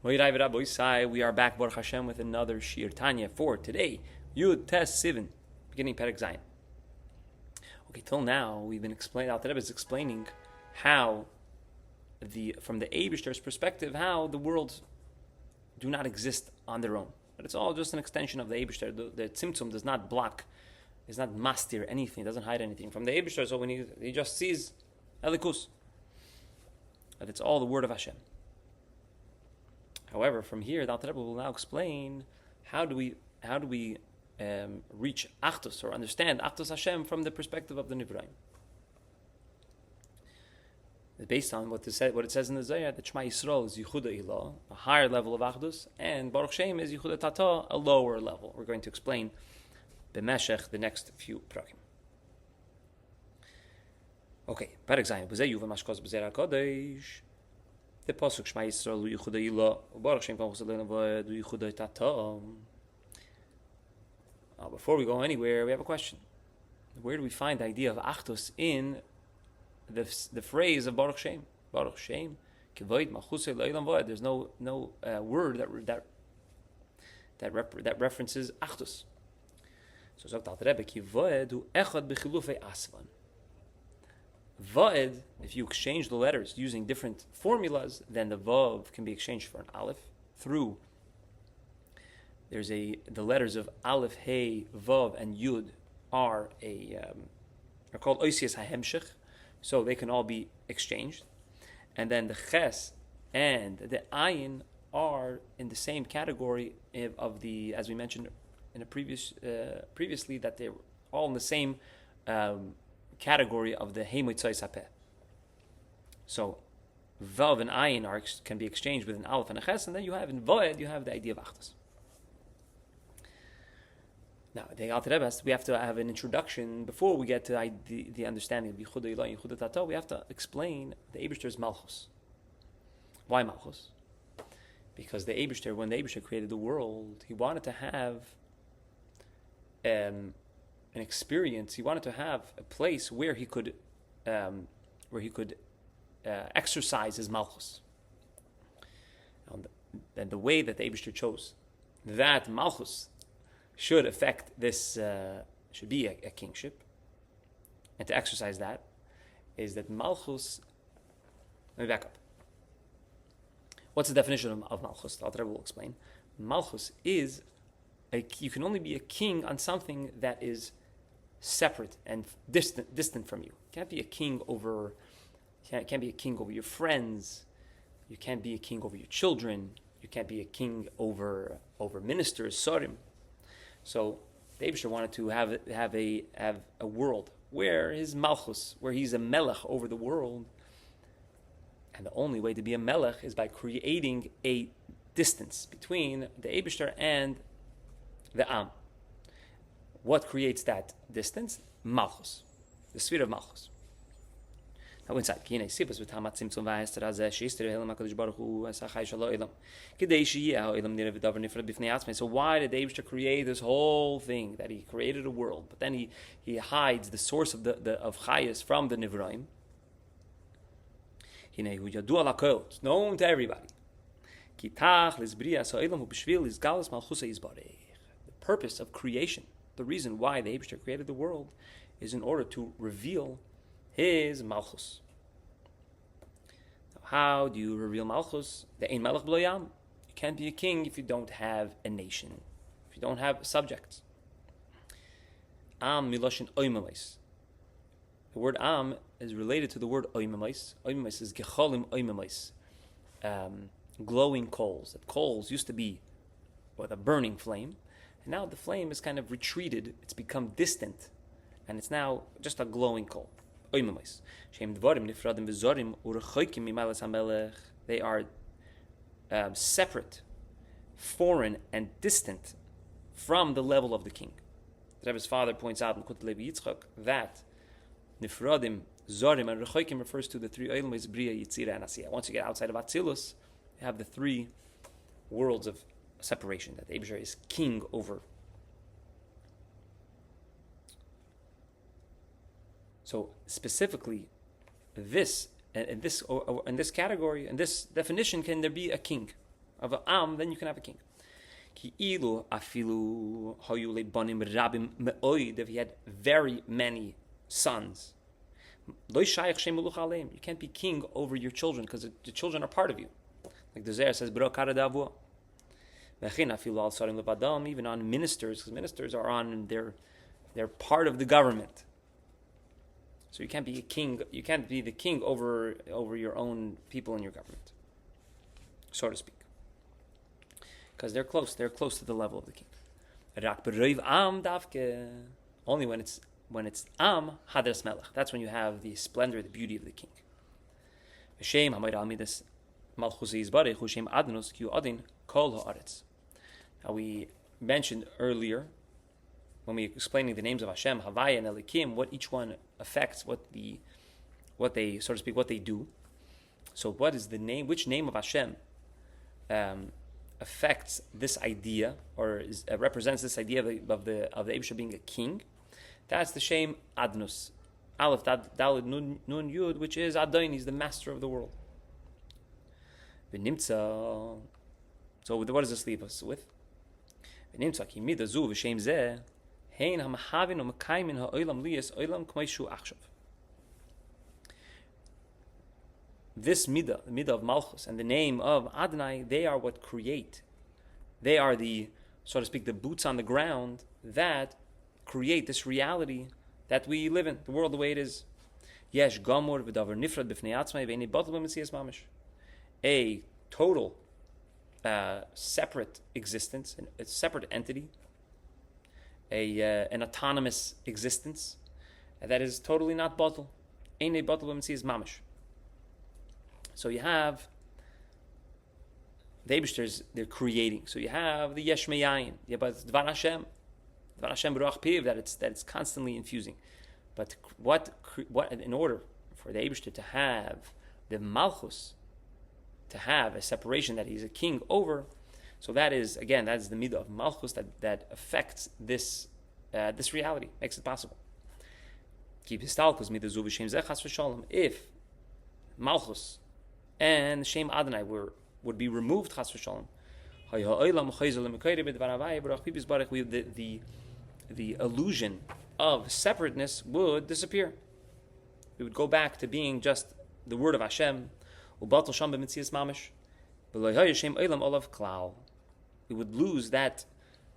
We are back, Baruch Hashem, with another Shir Tanya for today. Yud Tes Sivan, beginning Perek Zayin. Okay, till now we've been explaining. Al Tereb is explaining how from the Eibishter's perspective, how the worlds do not exist on their own, but it's all just an extension of the Eibishter. The Tzimtzum does not block, is not mastir anything, doesn't hide anything from the Eibishter. So when he just sees Elikus, that it's all the word of Hashem. However, from here, the Alter Rebbe will now explain how do we reach Achdus or understand Achdus Hashem from the perspective of the Nivraim. Based on what it says in the Zohar, that Shema Yisrael is Yichuda Ilah, a higher level of Achdus, and Baruch Shem is Yichuda Tata, a lower level. We're going to explain B'meshech the next few prakim. Okay, Perek Zayin. B'zeh Yuva Mashkos B'zeh HaKodesh. The pasuk Shema Yisrael Yichuda Ilah, Baruch Shem Kol Chesed Le'Navod Yichuda Tata. Before we go anywhere, we have a question. Where do we find the idea of Achdus in the phrase of Baruch Shem? Baruch Shem, Kivoid Machusei Le'ilam Voed. There's no word that references Achdus. So Zogt Alter Rebbe, Kivoed Hu Echad B'Chilufei Asvan. Vaed, if you exchange the letters using different formulas, then the Vav can be exchanged for an Aleph through. The letters of Aleph, Hey, Vav, and Yud are called Oisias HaHemshech, so they can all be exchanged. And then the Ches and the Ayin are in the same category of the, as we mentioned in a previously, that they're all in the same category of the Heimotzai Sapeh. So Vav and Ayin can be exchanged with an Aleph and a Ches, and then you have in Voed, you have the idea of Achdus. Now, the Alter Rebbe, we have to have an introduction before we get to the understanding of Yichuda Ilah and Yichuda Tata. We have to explain the Eibishter's Malchus. Why Malchus? Because the Eibishter, when the Eibishter created the world, he wanted to have an experience. He wanted to have a place where he could exercise his Malchus. And the way that the Eibishter chose that Malchus should affect this, should be a kingship, and to exercise that is that Malchus. Let me back up. What's the definition of Malchus? The Alter Rebbe will explain. Malchus is you can only be a king on something that is separate and distant from you. You can't be a king over. Can't be a king over your friends. You can't be a king over your children. You can't be a king over ministers, sorim. So the Eibishter wanted to have a world where his malchus, where he's a melech over the world, and the only way to be a melech is by creating a distance between the Eibishter and the Am. What creates that distance? Malchus, the sphere of Malchus. Now inside, so why did the Eibishter create this whole thing, that he created a world, but then he hides the source of of Chayas from the Nivraim? It's known to everybody. The purpose of creation, the reason why the Eibishter created the world, is in order to reveal his Malchus. Now, how do you reveal Malchus? The Ein Melech B'lo Yam. You can't be a king if you don't have a nation, if you don't have subjects. Am miloshin oimamais. The word Am is related to the word oimamais. Oimamais is gecholim oimamais, glowing coals. That coals used to be with a burning flame, and now the flame is kind of retreated. It's become distant, and it's now just a glowing coal. They are separate, foreign, and distant from the level of the king. The Rebbe's father points out in Kut Levi Yitzchak that Nifradim, Zorim, and Rechoikim refers to the three Eilumis, Bria, Yitzira, and Asiyah. Once you get outside of Atzilus, you have the three worlds of separation that the Eibishter is king over. So specifically, in this category, in this definition, can there be a king? of an am, then you can have a king. Ki ilu afilu hayu lebanim rabim me'oid, if he had very many sons. Lo shayach shem melucha aleim. You can't be king over your children because the children are part of you. Like the Zohar says, b'ro kara d'avua. V'chin afilu al sarim levadam, even on ministers, because ministers are on, they're part of the government. So you can't be a king. You can't be the king over your own people in your government, so to speak, because they're close. They're close to the level of the king. Only when it's am hadras melech. That's when you have the splendor, the beauty of the king. Now we mentioned earlier, when we were explaining the names of Hashem, Havaya and Elikim, what each one affects, what they, so to speak, what they do. So what is the name, which name of Hashem affects this idea, or represents this idea of the Eibusha being a king? That's the Shem Adnus. Aleph, Daled, Nun, Yud, which is Adon, he's the master of the world. So what does this leave us with? This midah, the midah of Malchus, and the name of Adonai, they are what create. They are the, so to speak, the boots on the ground that create this reality that we live in, the world the way it is. Yesh gamur v'davar nifrad b'fnei atzmai v'einei batel b'metzias mamish. A total separate existence, a separate entity, an autonomous existence that is totally not batel. Einei batel b'metzias mamish. So you have the Eibushters, they're creating. So you have the Yesh Meyayin, you have Dvar Hashem B'ruach Piv, that it's constantly infusing. But what in order for the Eibushters to have the Malchus, to have a separation that he's a king over, so that is the midah of Malchus that affects this reality, makes it possible. If Malchus and Shem Adonai would be removed, chas v'shalom, the illusion of separateness would disappear. We would go back to being just the word of Hashem. We would lose that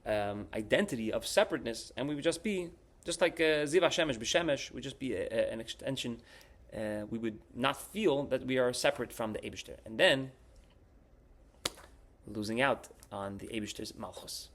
identity of separateness, and we would just be just like Ziv Hashemesh b'Shemesh. Would just be an extension. We would not feel that we are separate from the Eibusher, and then losing out on the Eibusher's Malchus.